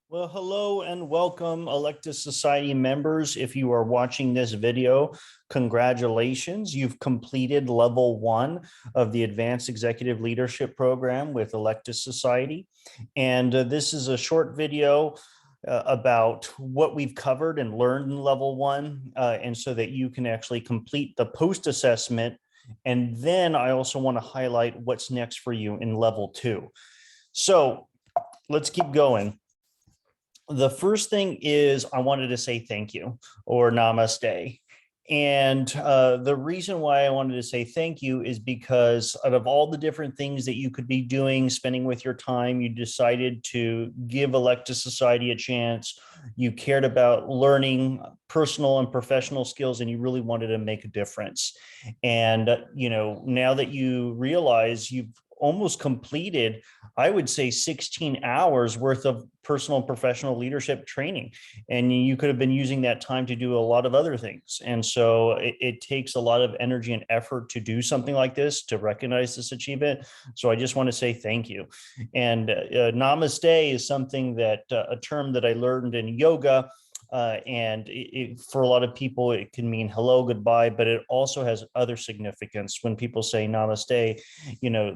Well, hello and welcome, Electus Society members. If you are watching this video, congratulations. You've completed level 1 of the Advanced Executive Leadership Program with Electus Society. And this is a short video about what we've covered and learned in level 1, and so that you can actually complete the post-assessment. And then I also want to highlight what's next for you in level 2. So let's keep going. The first thing is I wanted to say thank you or namaste. And the reason why I wanted to say thank you is because out of all the different things that you could be doing, spending with your time, you decided to give Electus Society a chance. You cared about learning personal and professional skills, and you really wanted to make a difference. And, now that you realize you've almost completed, I would say 16 hours worth of personal and professional leadership training. And you could have been using that time to do a lot of other things. And so it takes a lot of energy and effort to do something like this, to recognize this achievement. So I just want to say thank you. And namaste is something that a term that I learned in yoga. And for a lot of people, it can mean hello, goodbye, but it also has other significance. When people say namaste,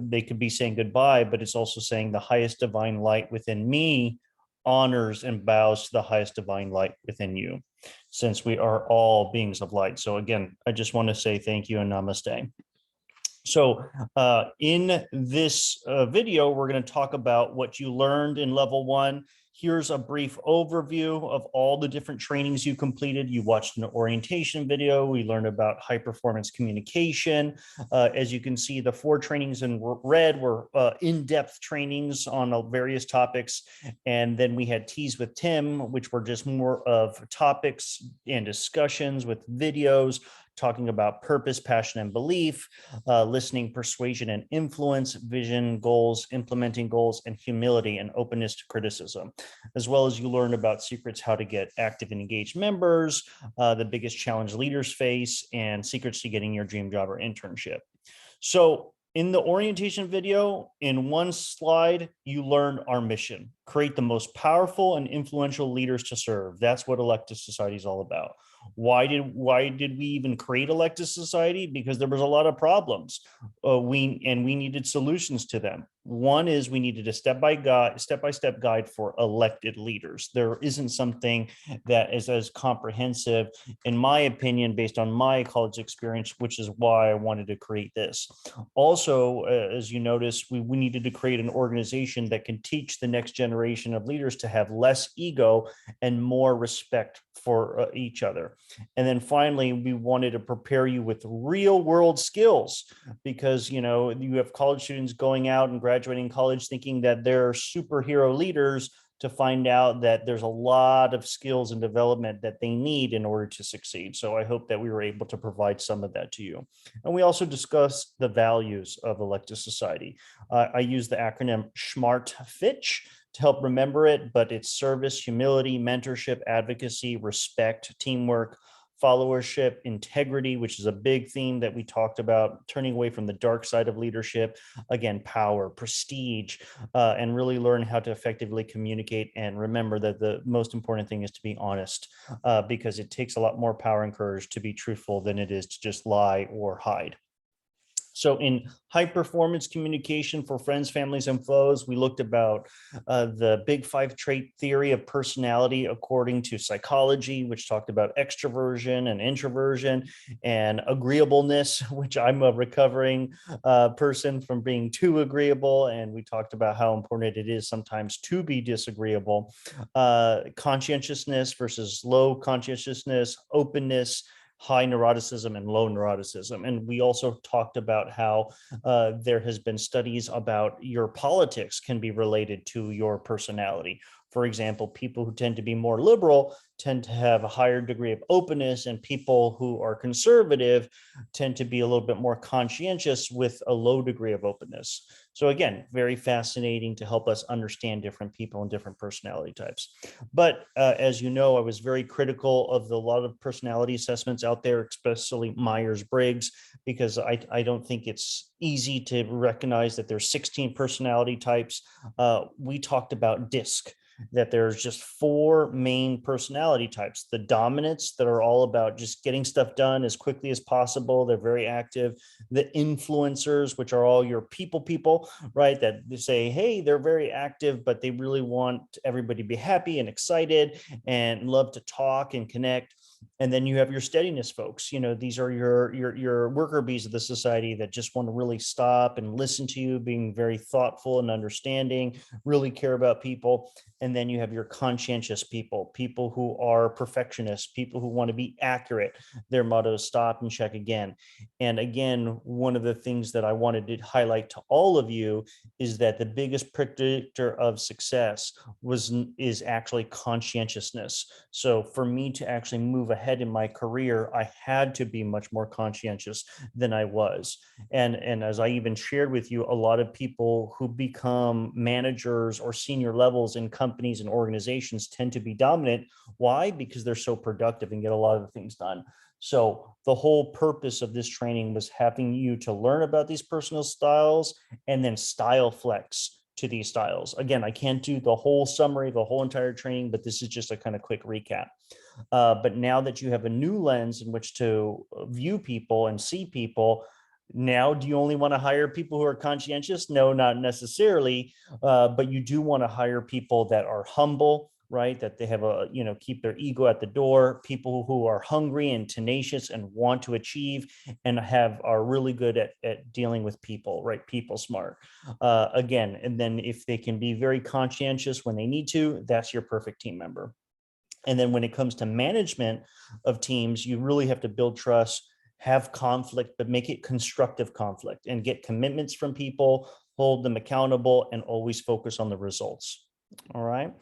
they could be saying goodbye, but it's also saying the highest divine light within me honors and bows to the highest divine light within you, since we are all beings of light. So again, I just want to say thank you and namaste. So in this video, we're going to talk about what you learned in level 1. Here's a brief overview of all the different trainings you completed. You watched an orientation video. We learned about high performance communication. As you can see, the 4 trainings in red were in-depth trainings on various topics. And then we had Teas with Tim, which were just more of topics and discussions with videos, talking about purpose, passion, and belief, listening, persuasion, and influence, vision, goals, implementing goals, and humility and openness to criticism. As well as you learn about secrets, how to get active and engaged members, the biggest challenge leaders face, and secrets to getting your dream job or internship. So in the orientation video, in one slide, you learn our mission: create the most powerful and influential leaders to serve. That's what Electus Society is all about. Why did we even create Electus Society? Because there was a lot of problems. We needed solutions to them. One is we needed a step-by-step guide for elected leaders. There isn't something that is as comprehensive, in my opinion, based on my college experience, which is why I wanted to create this. Also, as you notice, we needed to create an organization that can teach the next generation of leaders to have less ego and more respect for each other. And then finally, we wanted to prepare you with real world skills, because you have college students going out and graduating college thinking that they're superhero leaders, to find out that there's a lot of skills and development that they need in order to succeed. So I hope that we were able to provide some of that to you. And we also discussed the values of Electus Society. I use the acronym SMART-FITCH to help remember it, but it's service, humility, mentorship, advocacy, respect, teamwork, followership, integrity, which is a big theme that we talked about, turning away from the dark side of leadership, again, power, prestige, and really learn how to effectively communicate. And remember that the most important thing is to be honest, because it takes a lot more power and courage to be truthful than it is to just lie or hide. So in high performance communication for friends, families, and foes, we looked about the big 5 trait theory of personality according to psychology, which talked about extroversion and introversion and agreeableness, which I'm a recovering person from being too agreeable. And we talked about how important it is sometimes to be disagreeable. Conscientiousness versus low conscientiousness, openness, high neuroticism, and low neuroticism. And we also talked about how there has been studies about your politics can be related to your personality. For example, people who tend to be more liberal tend to have a higher degree of openness, and people who are conservative tend to be a little bit more conscientious with a low degree of openness. So again, very fascinating to help us understand different people and different personality types. But as you know, I was very critical of a lot of personality assessments out there, especially Myers-Briggs, because I don't think it's easy to recognize that there's 16 personality types. We talked about DISC. that there's just four main personality types. The dominants that are all about just getting stuff done as quickly as possible. They're very active. The influencers, which are all your people, right? That they say, hey, they're very active, but they really want everybody to be happy and excited and love to talk and connect. And then you have your steadiness folks. These are your worker bees of the society that just want to really stop and listen to you, being very thoughtful and understanding, really care about people. And then you have your conscientious people who are perfectionists, people who want to be accurate. Their motto is stop and check again. And again, one of the things that I wanted to highlight to all of you is that the biggest predictor of success is actually conscientiousness. So for me to actually move ahead in my career, I had to be much more conscientious than I was. And as I even shared with you, a lot of people who become managers or senior levels in companies and organizations tend to be dominant. Why? Because they're so productive and get a lot of the things done. So the whole purpose of this training was having you to learn about these personal styles and then style flex to these styles. Again, I can't do the whole summary, the whole entire training, but this is just a kind of quick recap. But now that you have a new lens in which to view people and see people, now do you only want to hire people who are conscientious? No, not necessarily. But you do want to hire people that are humble, right? That they have keep their ego at the door, people who are hungry and tenacious and want to achieve and are really good at dealing with people, right? People smart. Again, and then if they can be very conscientious when they need to, that's your perfect team member. And then when it comes to management of teams, you really have to build trust, have conflict, but make it constructive conflict and get commitments from people, hold them accountable, and always focus on the results. All right.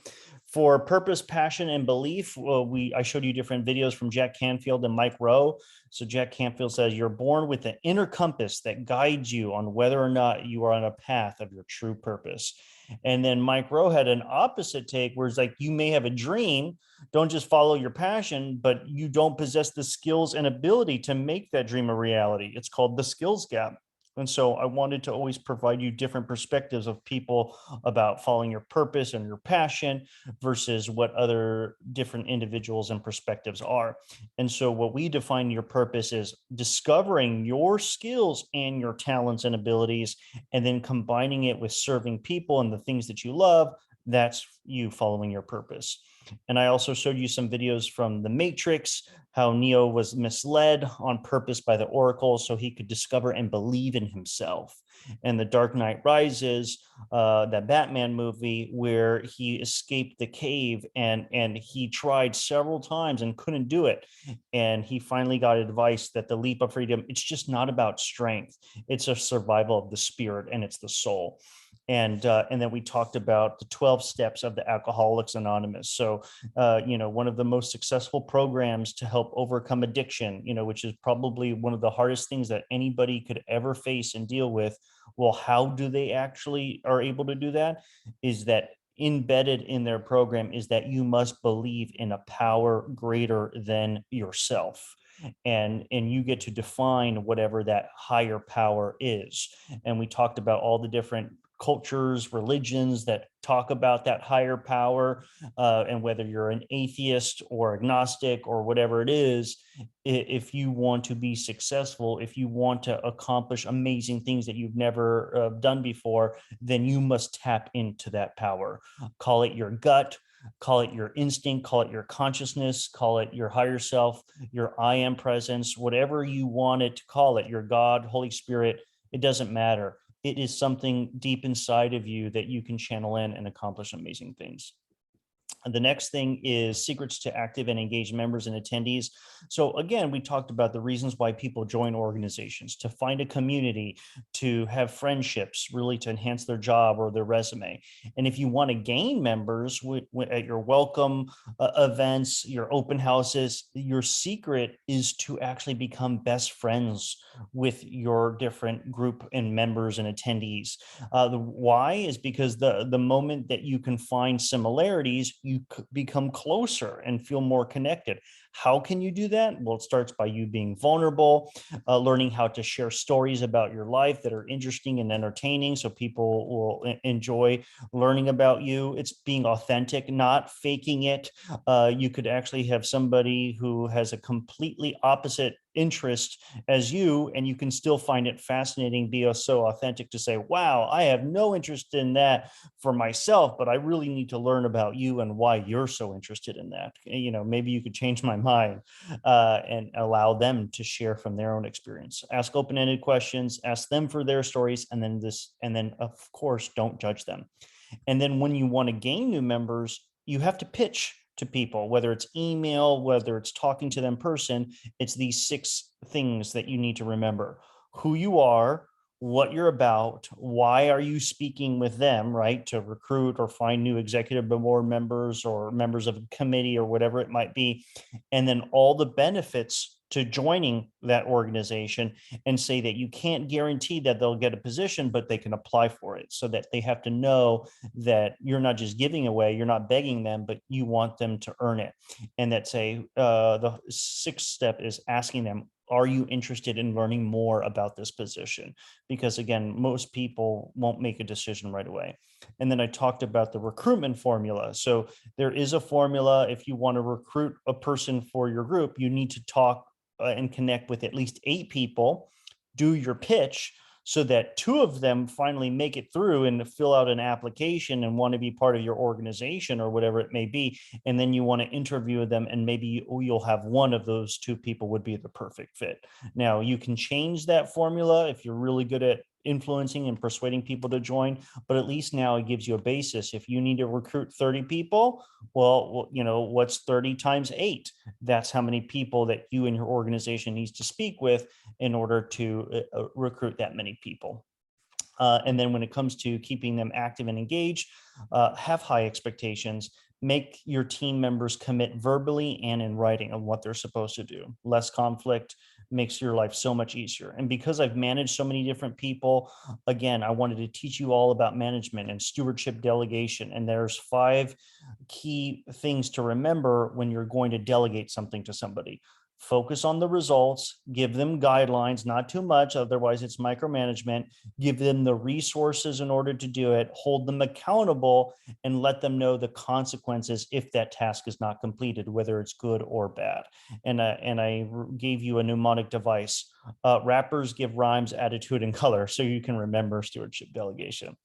For purpose, passion, and belief, I showed you different videos from Jack Canfield and Mike Rowe. So Jack Canfield says, you're born with an inner compass that guides you on whether or not you are on a path of your true purpose. And then Mike Rowe had an opposite take where it's like, you may have a dream, don't just follow your passion, but you don't possess the skills and ability to make that dream a reality. It's called the skills gap. And so I wanted to always provide you different perspectives of people about following your purpose and your passion versus what other different individuals and perspectives are. And so what we define your purpose is discovering your skills and your talents and abilities, and then combining it with serving people and the things that you love. That's you following your purpose. And I also showed you some videos from The Matrix, how Neo was misled on purpose by the Oracle so he could discover and believe in himself. And The Dark Knight Rises, that Batman movie, where he escaped the cave and he tried several times and couldn't do it. And he finally got advice that the leap of freedom, it's just not about strength. It's a survival of the spirit and it's the soul. And then we talked about the 12 steps of the Alcoholics Anonymous. So, one of the most successful programs to help overcome addiction, which is probably one of the hardest things that anybody could ever face and deal with. Well, how do they actually are able to do that? Is that embedded in their program is that you must believe in a power greater than yourself. And you get to define whatever that higher power is. And we talked about all the different cultures, religions that talk about that higher power, and whether you're an atheist or agnostic or whatever it is, if you want to be successful, if you want to accomplish amazing things that you've never done before, then you must tap into that power. Call it your gut, call it your instinct, call it your consciousness, call it your higher self, your I am presence, whatever you want it to call it, your God, Holy Spirit, it doesn't matter. It is something deep inside of you that you can channel in and accomplish amazing things. The next thing is secrets to active and engaged members and attendees. So again, we talked about the reasons why people join organizations: to find a community, to have friendships, really to enhance their job or their resume. And if you want to gain members at your welcome events, your open houses, your secret is to actually become best friends with your different group and members and attendees. The why is because the moment that you can find similarities, you become closer and feel more connected. How can you do that? Well, it starts by you being vulnerable, learning how to share stories about your life that are interesting and entertaining so people will enjoy learning about you. It's being authentic, not faking it. You could actually have somebody who has a completely opposite interest as you, and you can still find it fascinating, be so authentic to say, wow, I have no interest in that for myself, but I really need to learn about you and why you're so interested in that. Maybe you could change my mind, and allow them to share from their own experience. Ask open-ended questions, ask them for their stories, and then of course, don't judge them. And then when you want to gain new members, you have to pitch to people, whether it's email, whether it's talking to them in person. It's these 6 things that you need to remember: who you are, what you're about, why are you speaking with them, right? To recruit or find new executive board members or members of a committee or whatever it might be. And then all the benefits to joining that organization, and say that you can't guarantee that they'll get a position, but they can apply for it, so that they have to know that you're not just giving away, you're not begging them, but you want them to earn it. And that say, the 6th step is asking them, are you interested in learning more about this position? Because again, most people won't make a decision right away. And then I talked about the recruitment formula. So there is a formula. If you want to recruit a person for your group, you need to talk and connect with at least 8 people, do your pitch, so that 2 of them finally make it through and fill out an application and want to be part of your organization or whatever it may be. And then you want to interview them, and maybe you'll have one of those 2 people would be the perfect fit. Now, you can change that formula if you're really good at influencing and persuading people to join, but at least now it gives you a basis. If you need to recruit 30 people, well, what's 30 times 8? That's how many people that you and your organization needs to speak with in order to recruit that many people. And then when it comes to keeping them active and engaged, have high expectations. Make your team members commit verbally and in writing on what they're supposed to do. Less conflict makes your life so much easier. And because I've managed so many different people, again, I wanted to teach you all about management and stewardship delegation. And there's 5 key things to remember when you're going to delegate something to somebody. Focus on the results, give them guidelines, not too much, otherwise it's micromanagement. Give them the resources in order to do it, hold them accountable, and let them know the consequences if that task is not completed, whether it's good or bad. And I gave you a mnemonic device. Rappers give rhymes, attitude, and color, so you can remember stewardship delegation.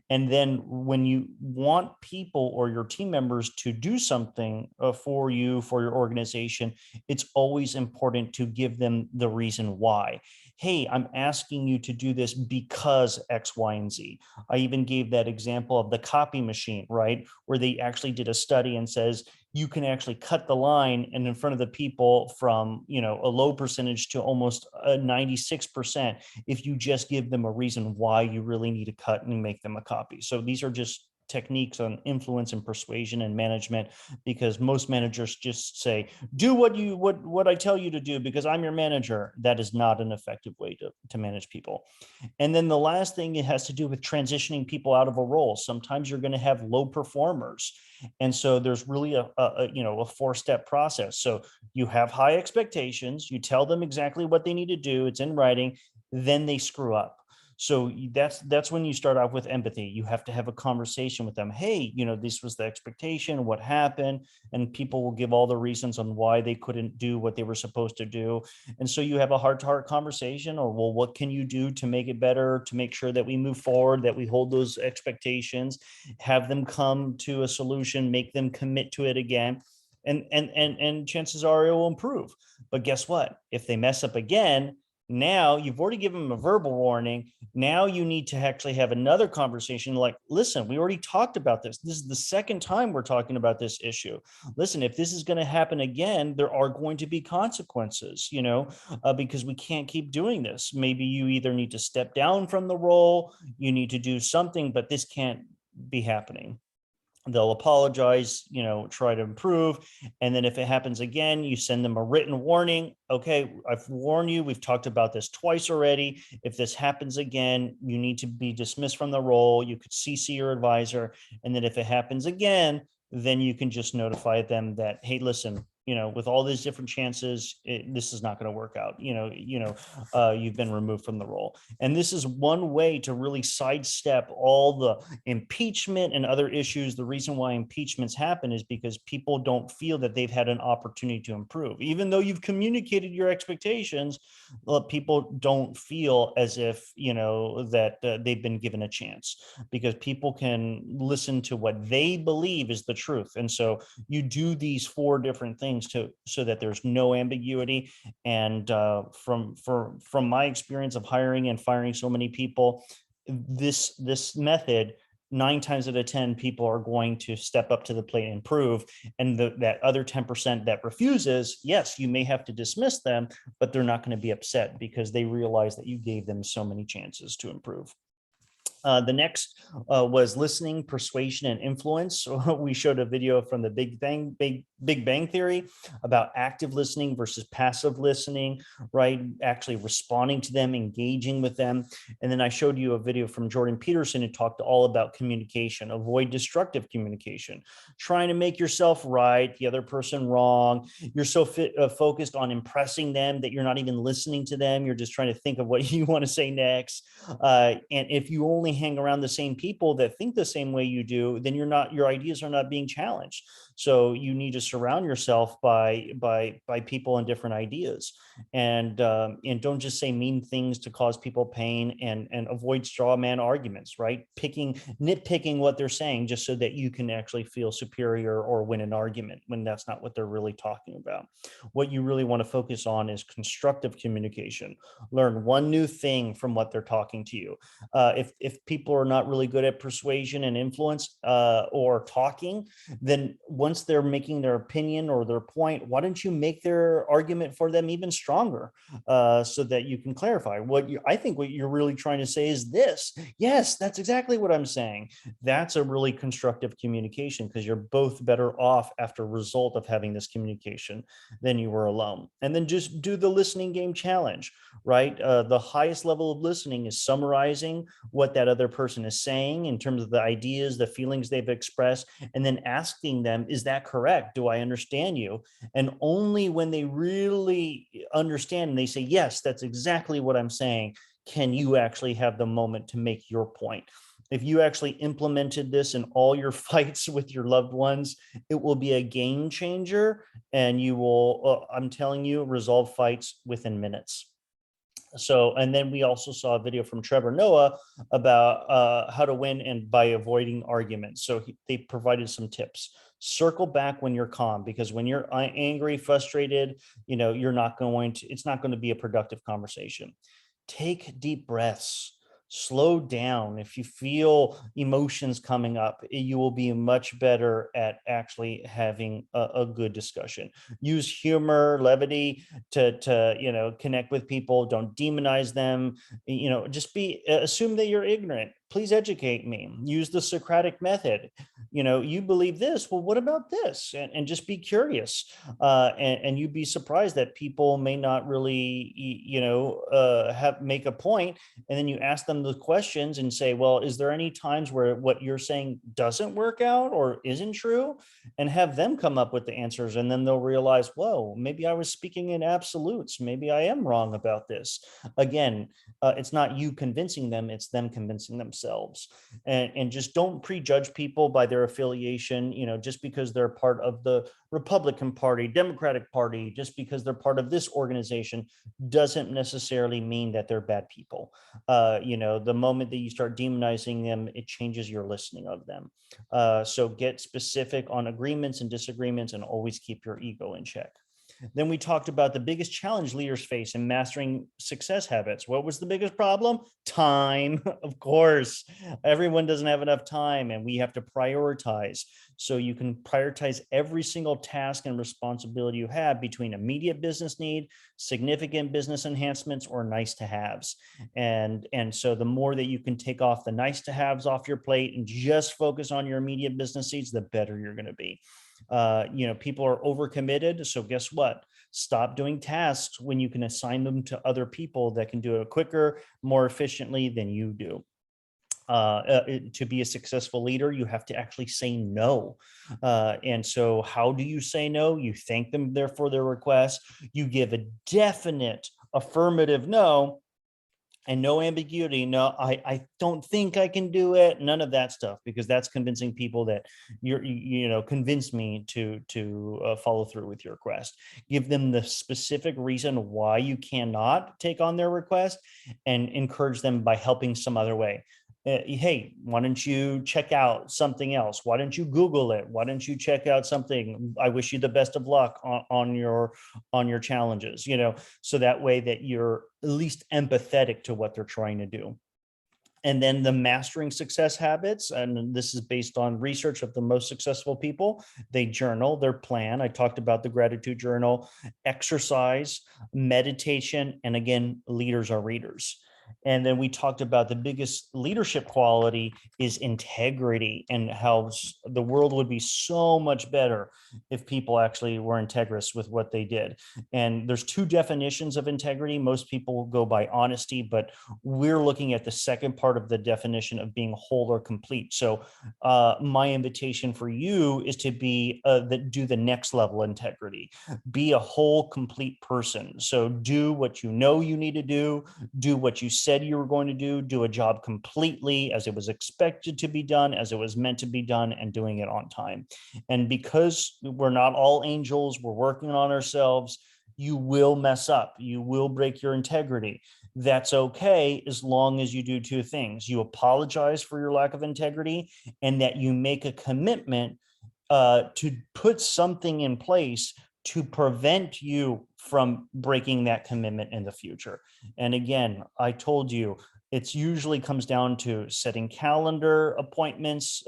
And then when you want people or your team members to do something for you, for your organization, it's always important to give them the reason why. Hey, I'm asking you to do this because X, Y, and Z. I even gave that example of the copy machine, right? Where they actually did a study and says, you can actually cut the line and in front of the people from, a low percentage to almost 96% if you just give them a reason why you really need to cut and make them a copy. So these are just techniques on influence and persuasion and management, because most managers just say, do what I tell you to do because I'm your manager. That is not an effective way to manage people. And then the last thing, it has to do with transitioning people out of a role. Sometimes you're going to have low performers. And so there's really a 4-step process. So you have high expectations, you tell them exactly what they need to do, it's in writing, then they screw up. So that's when you start off with empathy. You have to have a conversation with them. Hey, this was the expectation, what happened? And people will give all the reasons on why they couldn't do what they were supposed to do. And so you have a heart-to-heart conversation, or, well, what can you do to make it better, to make sure that we move forward, that we hold those expectations, have them come to a solution, make them commit to it again. And chances are it will improve. But guess what? If they mess up again, now you've already given them a verbal warning. Now you need to actually have another conversation like, listen, we already talked about this. This is the second time we're talking about this issue. Listen, if this is going to happen again, there are going to be consequences, because we can't keep doing this. Maybe you either need to step down from the role, you need to do something, but this can't be happening. They'll apologize, try to improve. And then if it happens again, you send them a written warning. Okay, I've warned you. We've talked about this twice already. If this happens again, you need to be dismissed from the role. You could CC your advisor. And then if it happens again, then you can just notify them that, hey, listen, with all these different chances, this is not going to work out. You've been removed from the role. And this is one way to really sidestep all the impeachment and other issues. The reason why impeachments happen is because people don't feel that they've had an opportunity to improve. Even though you've communicated your expectations, people don't feel as if, that they've been given a chance, because people can listen to what they believe is the truth. And so you do these 4 different things so that there's no ambiguity. And from my experience of hiring and firing so many people, this method, 9 times out of 10 people are going to step up to the plate and improve. And that other 10% that refuses, yes, you may have to dismiss them, but they're not going to be upset because they realize that you gave them so many chances to improve. The next was listening, persuasion, and influence. So we showed a video from the Big Bang Theory about active listening versus passive listening, right? Actually responding to them, engaging with them. And then I showed you a video from Jordan Peterson who talked all about communication. Avoid destructive communication, trying to make yourself right, the other person wrong. You're so focused on impressing them that you're not even listening to them. You're just trying to think of what you want to say next. And if you only hang around the same people that think the same way you do, then your ideas are not being challenged. So you need to surround yourself by people and different ideas, and don't just say mean things to cause people pain, and avoid straw man arguments, right? Nitpicking what they're saying just so that you can actually feel superior or win an argument when that's not what they're really talking about. What you really want to focus on is constructive communication. Learn one new thing from what they're talking to you. If people are not really good at persuasion and influence or talking, then once they're making their opinion or their point, why don't you make their argument for them even stronger, so that you can clarify I think what you're really trying to say is this. Yes, that's exactly what I'm saying. That's a really constructive communication, because you're both better off after result of having this communication than you were alone. And then just do the listening game challenge, right? The highest level of listening is summarizing what that other person is saying in terms of the ideas, the feelings they've expressed, and then asking them, is that correct? Do I understand you? And only when they really understand and they say, yes, that's exactly what I'm saying, can you actually have the moment to make your point. If you actually implemented this in all your fights with your loved ones, it will be a game changer, and you will, I'm telling you, resolve fights within minutes. So, and then we also saw a video from Trevor Noah about how to win and by avoiding arguments. So they provided some tips. Circle back when you're calm, because when you're angry, frustrated, it's not going to be a productive conversation. Take deep breaths. Slow down. If you feel emotions coming up, you will be much better at actually having a good discussion. Use humor, levity to connect with people. Don't demonize them. Just assume that you're ignorant. Please educate me. Use the Socratic method. You believe this. Well, what about this? And just be curious. And you'd be surprised that people may not really, make a point, and then you ask them the questions and say, well, is there any times where what you're saying doesn't work out or isn't true? And have them come up with the answers, and then they'll realize, whoa, maybe I was speaking in absolutes. Maybe I am wrong about this. Again, it's not you convincing them, it's them convincing themselves. And just don't prejudge people by their affiliation, just because they're part of the Republican Party, Democratic Party, just because they're part of this organization doesn't necessarily mean that they're bad people. The moment that you start demonizing them, it changes your listening of them. So get specific on agreements and disagreements, and always keep your ego in check. Then we talked about the biggest challenge leaders face in mastering success habits. What was the biggest problem? Time, of course. Everyone doesn't have enough time, and we have to prioritize. So you can prioritize every single task and responsibility you have between immediate business need, significant business enhancements, or nice to haves. And so the more that you can take off the nice to haves off your plate and just focus on your immediate business needs, the better you're going to be. People are overcommitted. So guess what? Stop doing tasks when you can assign them to other people that can do it quicker, more efficiently than you do. To be a successful leader, you have to actually say no. And so how do you say no? You thank them there for their request. You give a definite affirmative no, and no ambiguity. No, I don't think I can do it. None of that stuff, because that's convincing people that convince me to follow through with your request. Give them the specific reason why you cannot take on their request, and encourage them by helping some other way. Hey, why don't you check out something else? Why don't you Google it? Why don't you check out something? I wish you the best of luck on your challenges, so that way that you're at least empathetic to what they're trying to do. And then the mastering success habits, and this is based on research of the most successful people. They journal their plan. I talked about the gratitude journal, exercise, meditation, and again, leaders are readers. And then we talked about the biggest leadership quality is integrity, and how the world would be so much better if people actually were integrous with what they did. And there's two definitions of integrity. Most people go by honesty, but we're looking at the second part of the definition of being whole or complete. So my invitation for you is to do the next level integrity. Be a whole, complete person. So do what you know you need to do what you said you were going to do a job completely as it was expected to be done, as it was meant to be done, and doing it on time. And because we're not all angels, we're working on ourselves, you will mess up. You will break your integrity. That's okay, as long as you do two things. You apologize for your lack of integrity, and that you make a commitment to put something in place to prevent you from breaking that commitment in the future. And again, I told you, it usually comes down to setting calendar appointments,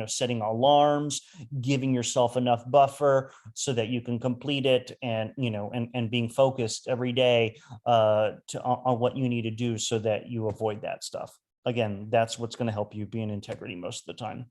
setting alarms, giving yourself enough buffer so that you can complete it, and being focused every day on what you need to do so that you avoid that stuff. Again, that's what's going to help you be in integrity most of the time.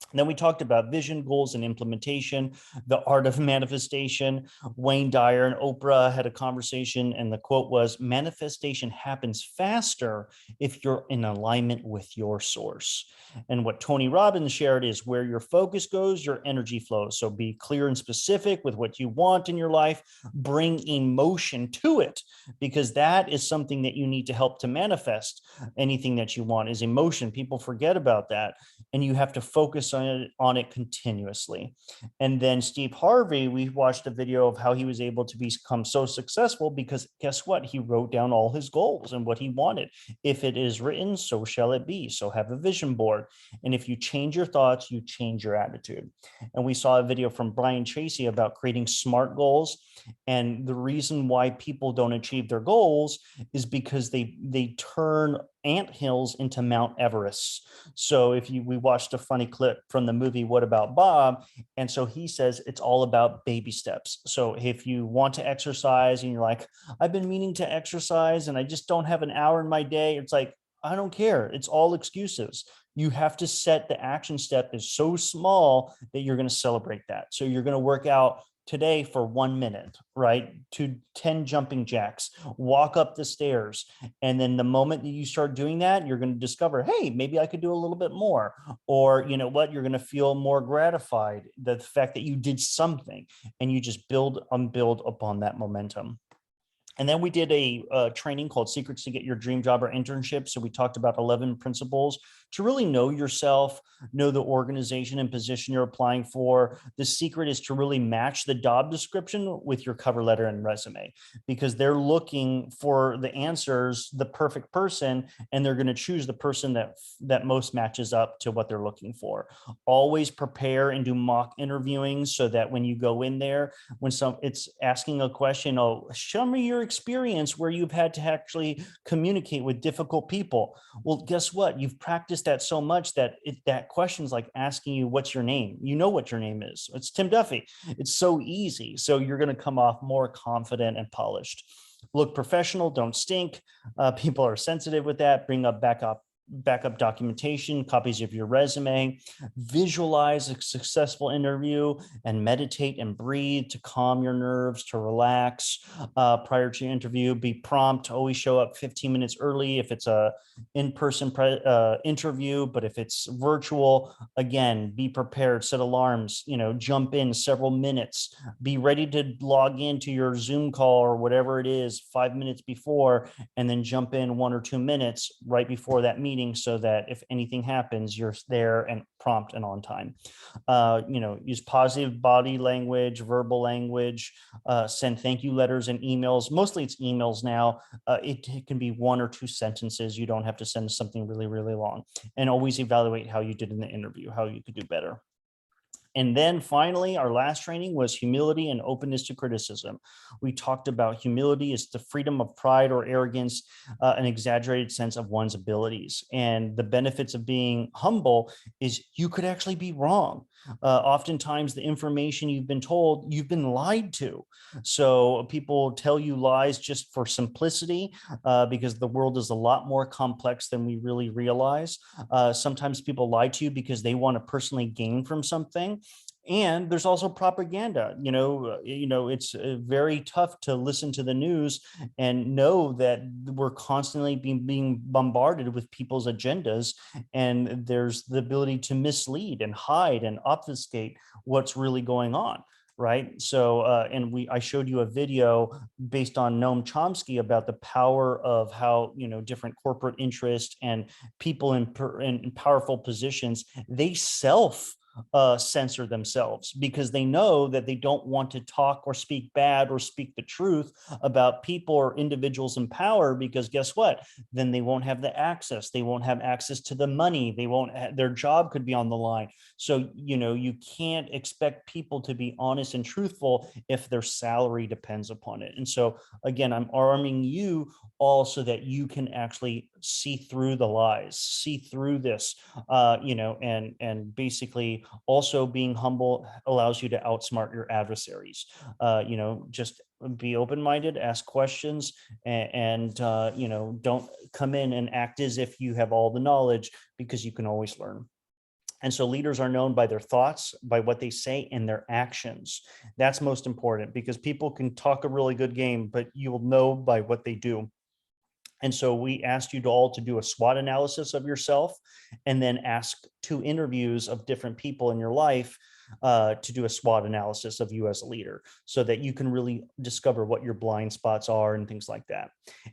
And then we talked about vision, goals, and implementation, the art of manifestation. Wayne Dyer and Oprah had a conversation, and the quote was, "Manifestation happens faster if you're in alignment with your source." And what Tony Robbins shared is, where your focus goes, your energy flows. So be clear and specific with what you want in your life. Bring emotion to it, because that is something that you need to help to manifest. Anything that you want is emotion. People forget about that, and you have to focus on it continuously. And then Steve Harvey, we watched a video of how he was able to become so successful, because guess what? He wrote down all his goals and what he wanted. If it is written, so shall it be. So have a vision board. And if you change your thoughts, you change your attitude. And we saw a video from Brian Tracy about creating SMART goals. And the reason why people don't achieve their goals is because they turn anthills into Mount Everest. So we watched a funny clip from the movie What About Bob? And so he says it's all about baby steps. So if you want to exercise and you're like, I've been meaning to exercise and I just don't have an hour in my day, it's like, I don't care. It's all excuses. You have to set the action step is so small that you're going to celebrate that. So you're going to work out today for 1 minute, right? To 10 jumping jacks, walk up the stairs. And then the moment that you start doing that, you're going to discover, hey, maybe I could do a little bit more. Or you know what, you're going to feel more gratified, the fact that you did something, and you just build upon that momentum. And then we did a training called Secrets to Get Your Dream Job or Internship. So we talked about 11 principles to really know yourself, know the organization and position you're applying for. The secret is to really match the job description with your cover letter and resume, because they're looking for the answers, the perfect person, and they're going to choose the person that most matches up to what they're looking for. Always prepare and do mock interviewing, so that when you go in there, when it's asking a question, oh, show me your experience where you've had to actually communicate with difficult people. Well, guess what? You've practiced that so much that that question's like asking you, what's your name? You know what your name is. It's Tim Duffy. It's so easy. So you're going to come off more confident and polished. Look professional, don't stink. People are sensitive with that. Bring up backup documentation, copies of your resume, visualize a successful interview, and meditate and breathe to calm your nerves, to relax prior to your interview. Be prompt, always show up 15 minutes early if it's a in-person interview, but if it's virtual, again, be prepared, set alarms, jump in several minutes, be ready to log into your Zoom call or whatever it is 5 minutes before, and then jump in 1 or 2 minutes right before that meeting so that if anything happens, you're there and prompt and on time. Use positive body language, verbal language, send thank you letters and emails. Mostly it's emails now. It can be 1 or 2 sentences. You don't have to send something really, really long. And always evaluate how you did in the interview, how you could do better. And then finally, our last training was humility and openness to criticism. We talked about humility is the freedom of pride or arrogance, an exaggerated sense of one's abilities. And the benefits of being humble is you could actually be wrong. Oftentimes the information you've been told, you've been lied to. So people tell you lies just for simplicity, because the world is a lot more complex than we really realize. Sometimes people lie to you because they want to personally gain from something. And there's also propaganda. It's very tough to listen to the news and know that we're constantly being bombarded with people's agendas, and there's the ability to mislead and hide and obfuscate what's really going on. Right. So, I showed you a video based on Noam Chomsky about the power of how, different corporate interests and people in powerful positions, they censor themselves because they know that they don't want to talk or speak bad or speak the truth about people or individuals in power, because guess what? Then they won't have the access. They won't have access to the money. Their job could be on the line. So, you can't expect people to be honest and truthful if their salary depends upon it. And so again, I'm arming you all so that you can actually see through the lies, see through this, and basically also being humble allows you to outsmart your adversaries. Just be open-minded, ask questions, and don't come in and act as if you have all the knowledge, because you can always learn. And so leaders are known by their thoughts, by what they say, and their actions. That's most important, because people can talk a really good game, but you will know by what they do. And so we asked you all to do a SWOT analysis of yourself, and then ask 2 interviews of different people in your life to do a SWOT analysis of you as a leader, so that you can really discover what your blind spots are and things like that.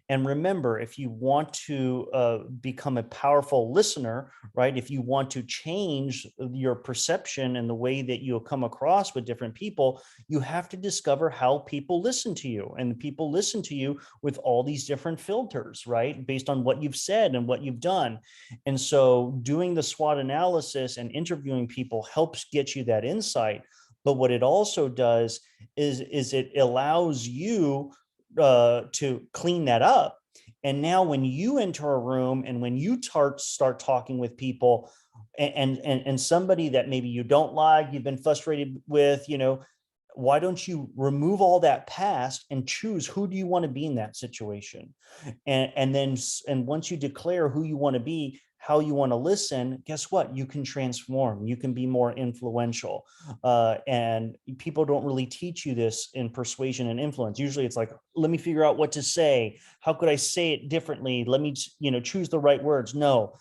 And remember, if you want to become a powerful listener, right? If you want to change your perception and the way that you'll come across with different people, you have to discover how people listen to you. And people listen to you with all these different filters, right? Based on what you've said and what you've done. And so doing the SWOT analysis and interviewing people helps get you that insight. But what it also does is it allows you to clean that up. And now when you enter a room and when you start talking with people, and somebody that maybe you don't like, you've been frustrated with, why don't you remove all that past and choose who do you want to be in that situation? And once you declare who you want to be, how you want to listen, guess what? You can transform. You can be more influential. And people don't really teach you this in persuasion and influence. Usually it's like, let me figure out what to say. How could I say it differently? Let me, choose the right words. No,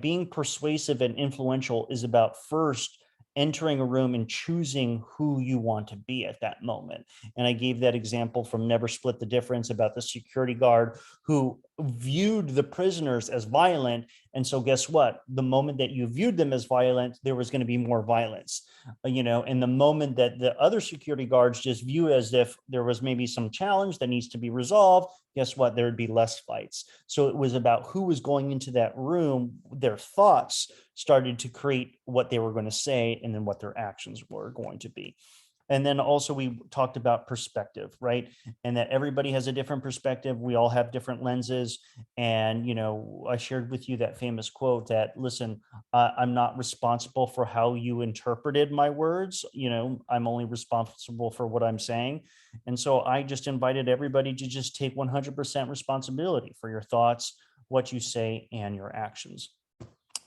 being persuasive and influential is about first entering a room and choosing who you want to be at that moment. And I gave that example from Never Split the Difference about the security guard who viewed the prisoners as violent. And so guess what? The moment that you viewed them as violent, there was going to be more violence, and the moment that the other security guards just view as if there was maybe some challenge that needs to be resolved, guess what? There would be less fights. So it was about who was going into that room. Their thoughts started to create what they were going to say, and then what their actions were going to be. And then also we talked about perspective, right? And that everybody has a different perspective. We all have different lenses. And, I shared with you that famous quote that, listen, I'm not responsible for how you interpreted my words. I'm only responsible for what I'm saying. And so I just invited everybody to just take 100% responsibility for your thoughts, what you say, and your actions.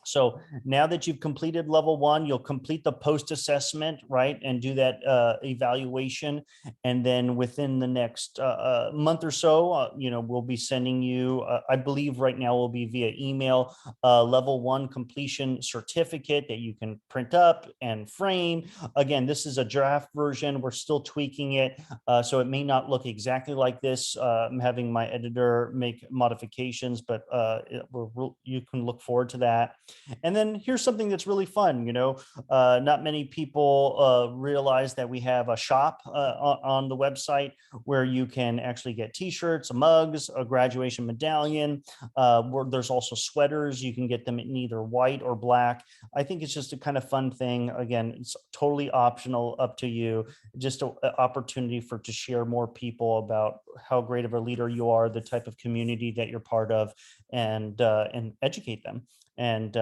So now that you've completed level one, you'll complete the post assessment, right? And do that evaluation. And then within the next month or so, we'll be sending you, I believe right now will be via email, level one completion certificate that you can print up and frame. Again, this is a draft version. We're still tweaking it. So it may not look exactly like this. I'm having my editor make modifications, but you can look forward to that. And then here's something that's really fun. Not many people realize that we have a shop on the website where you can actually get t-shirts, mugs, a graduation medallion. Where there's also sweaters. You can get them in either white or black. I think it's just a kind of fun thing. Again, it's totally optional, up to you. Just an opportunity to share more people about how great of a leader you are, the type of community that you're part of, and educate them and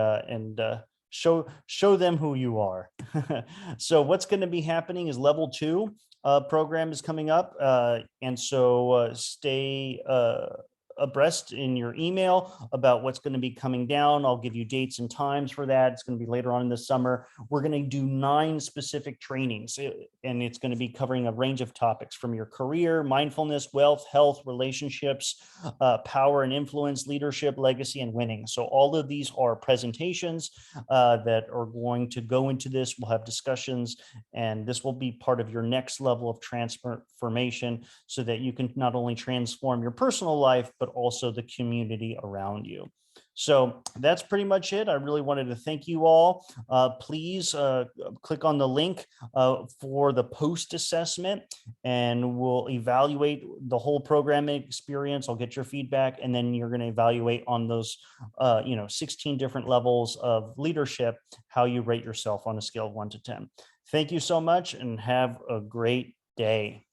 show them who you are. So what's going to be happening is level two program is coming up, and so stay abreast in your email about what's going to be coming down. I'll give you dates and times for that. It's going to be later on in the summer. We're going to do 9 specific trainings, and it's going to be covering a range of topics from your career, mindfulness, wealth, health, relationships, power and influence, leadership, legacy, and winning. So all of these are presentations that are going to go into this. We'll have discussions, and this will be part of your next level of transformation so that you can not only transform your personal life, but also the community around you. So that's pretty much it. I really wanted to thank you all. Please click on the link for the post assessment, and we'll evaluate the whole programming experience. I'll get your feedback, and then you're going to evaluate on those 16 different levels of leadership, how you rate yourself on a scale of 1 to 10. Thank you so much, and have a great day.